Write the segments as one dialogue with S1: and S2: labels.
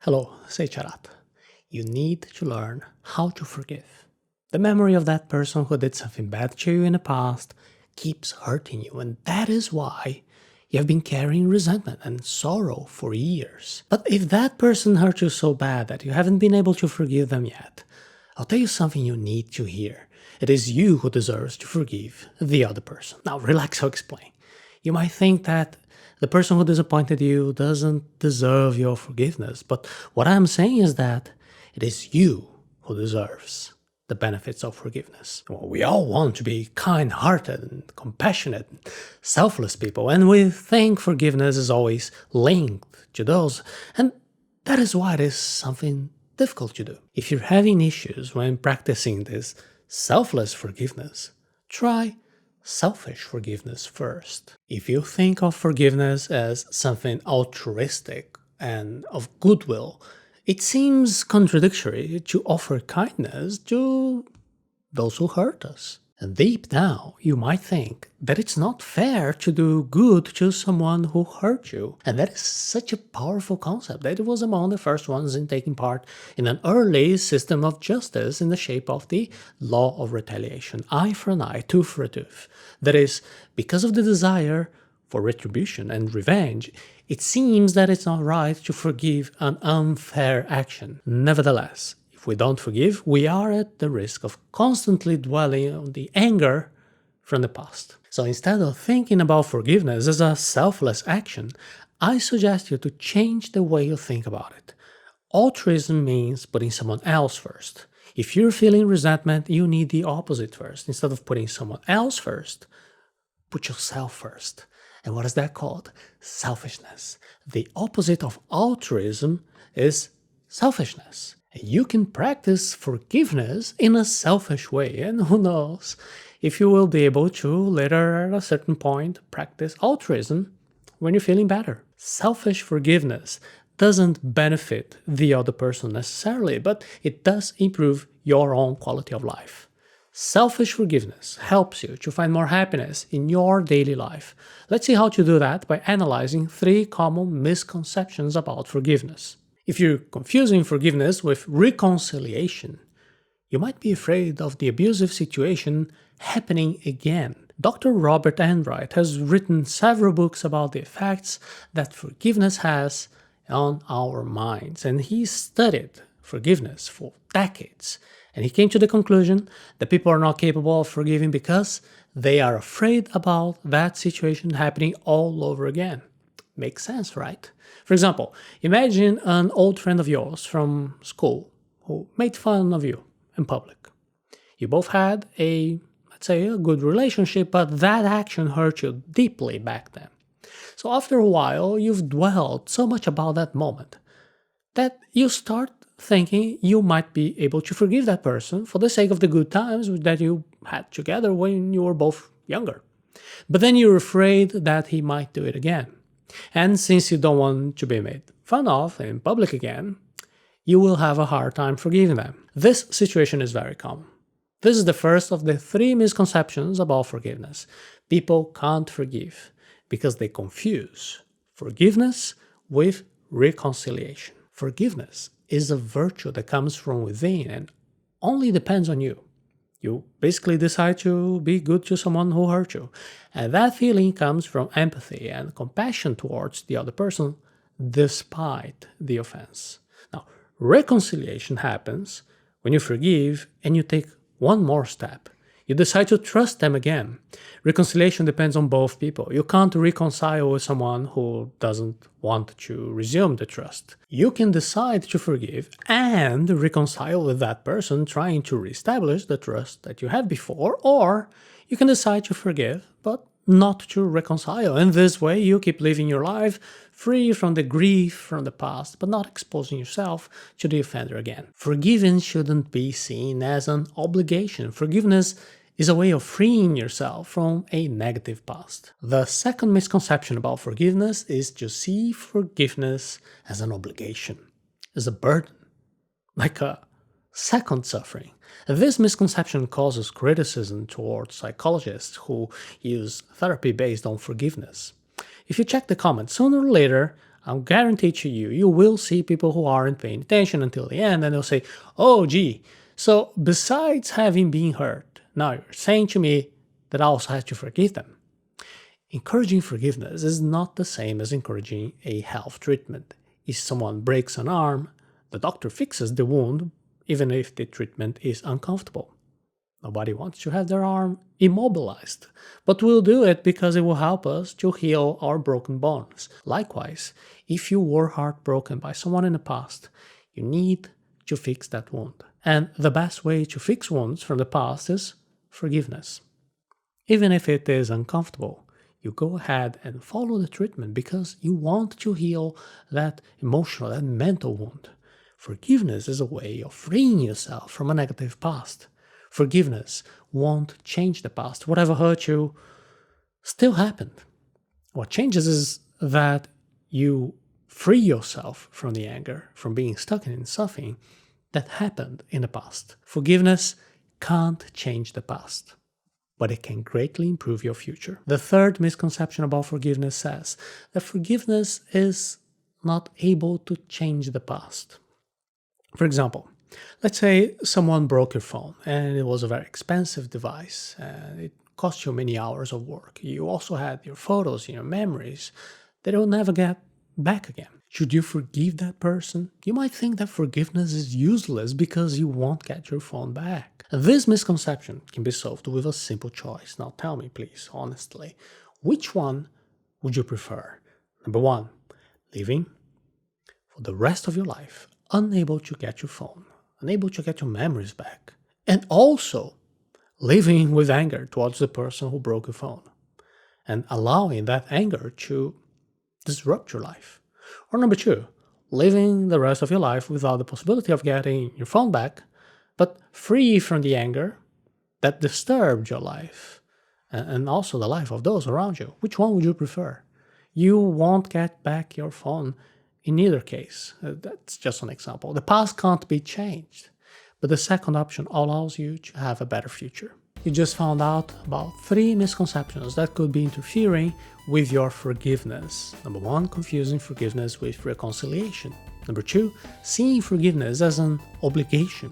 S1: Hello, Seiiti Arata. You need to learn how to forgive. The memory of that person who did something bad to you in the past keeps hurting you, and that is why you have been carrying resentment and sorrow for years. But if that person hurt you so bad that you haven't been able to forgive them yet, I'll tell you something you need to hear. It is you who deserves to forgive the other person. Now relax, I'll explain. You might think that the person who disappointed you doesn't deserve your forgiveness, but what I'm saying is that it is you who deserves the benefits of forgiveness. Well, we all want to be kind-hearted and compassionate, and selfless people, and we think forgiveness is always linked to those, and that is why it is something difficult to do. If you're having issues when practicing this selfless forgiveness, try selfish forgiveness first. If you think of forgiveness as something altruistic and of goodwill, it seems contradictory to offer kindness to those who hurt us. And deep down, you might think that it's not fair to do good to someone who hurt you. And that is such a powerful concept that it was among the first ones in taking part in an early system of justice in the shape of the law of retaliation, eye for an eye, tooth for a tooth. That is, because of the desire for retribution and revenge, it seems that it's not right to forgive an unfair action. Nevertheless, if we don't forgive, we are at the risk of constantly dwelling on the anger from the past. So instead of thinking about forgiveness as a selfless action, I suggest you to change the way you think about it. Altruism means putting someone else first. If you're feeling resentment, you need the opposite first. Instead of putting someone else first, put yourself first. And what is that called? Selfishness. The opposite of altruism is selfishness. You can practice forgiveness in a selfish way, and who knows if you will be able to later at a certain point practice altruism when you're feeling better. Selfish forgiveness doesn't benefit the other person necessarily, but it does improve your own quality of life. Selfish forgiveness helps you to find more happiness in your daily life. Let's see how to do that by analyzing 3 common misconceptions about forgiveness. If you're confusing forgiveness with reconciliation, you might be afraid of the abusive situation happening again. Dr. Robert Enright has written several books about the effects that forgiveness has on our minds, and he studied forgiveness for decades. And he came to the conclusion that people are not capable of forgiving because they are afraid about that situation happening all over again. Makes sense, right? For example, imagine an old friend of yours from school who made fun of you in public. You both had let's say, a good relationship, but that action hurt you deeply back then. So after a while, you've dwelled so much about that moment that you start thinking you might be able to forgive that person for the sake of the good times that you had together when you were both younger. But then you're afraid that he might do it again. And since you don't want to be made fun of in public again, you will have a hard time forgiving them. This situation is very common. This is the first of the 3 misconceptions about forgiveness. People can't forgive because they confuse forgiveness with reconciliation. Forgiveness is a virtue that comes from within and only depends on you. You basically decide to be good to someone who hurt you. And that feeling comes from empathy and compassion towards the other person despite the offense. Now, reconciliation happens when you forgive and you take one more step. You decide to trust them again. Reconciliation depends on both people. You can't reconcile with someone who doesn't want to resume the trust. You can decide to forgive and reconcile with that person trying to reestablish the trust that you had before, or you can decide to forgive but not to reconcile. In this way, you keep living your life free from the grief from the past, but not exposing yourself to the offender again. Forgiving shouldn't be seen as an obligation. Forgiveness is a way of freeing yourself from a negative past. The second misconception about forgiveness is to see forgiveness as an obligation, as a burden, like a second suffering. This misconception causes criticism towards psychologists who use therapy based on forgiveness. If you check the comments, sooner or later, I'm guaranteed to you, you will see people who aren't paying attention until the end and they'll say, oh gee, so besides having been hurt, now you're saying to me that I also have to forgive them. Encouraging forgiveness is not the same as encouraging a health treatment. If someone breaks an arm, the doctor fixes the wound even if the treatment is uncomfortable. Nobody wants to have their arm immobilized, but we'll do it because it will help us to heal our broken bones. Likewise, if you were heartbroken by someone in the past, you need to fix that wound. And the best way to fix wounds from the past is forgiveness. Even if it is uncomfortable, you go ahead and follow the treatment because you want to heal that emotional and mental wound. Forgiveness is a way of freeing yourself from a negative past. Forgiveness won't change the past. Whatever hurt you still happened. What changes is that you free yourself from the anger, from being stuck in something that happened in the past. Forgiveness can't change the past, but it can greatly improve your future. The third misconception about forgiveness says that forgiveness is not able to change the past. For example, let's say someone broke your phone and it was a very expensive device and it cost you many hours of work. You also had your photos and your memories that you'll never get back again. Should you forgive that person? You might think that forgiveness is useless because you won't get your phone back. And this misconception can be solved with a simple choice. Now tell me, please, honestly, which one would you prefer? Number one, living for the rest of your life unable to get your phone, unable to get your memories back, and also living with anger towards the person who broke your phone, and allowing that anger to disrupt your life. Or number two, living the rest of your life without the possibility of getting your phone back, but free from the anger that disturbed your life, and also the life of those around you. Which one would you prefer? You won't get back your phone in either case. That's just an example. The past can't be changed, but the second option allows you to have a better future. You just found out about 3 misconceptions that could be interfering with your forgiveness. Number 1, confusing forgiveness with reconciliation. Number 2, seeing forgiveness as an obligation.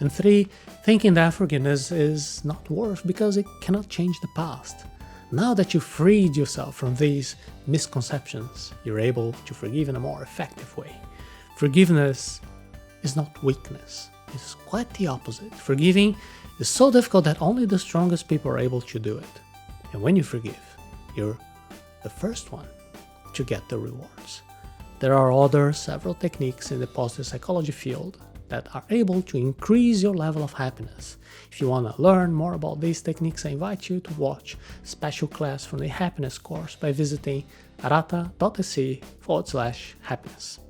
S1: And 3, thinking that forgiveness is not worth because it cannot change the past. Now that you've freed yourself from these misconceptions, you're able to forgive in a more effective way. Forgiveness is not weakness. It's quite the opposite. Forgiving is so difficult that only the strongest people are able to do it. And when you forgive, you're the first one to get the rewards. There are several techniques in the positive psychology field that are able to increase your level of happiness. If you want to learn more about these techniques, I invite you to watch a special class from the happiness course by visiting arata.se/happiness.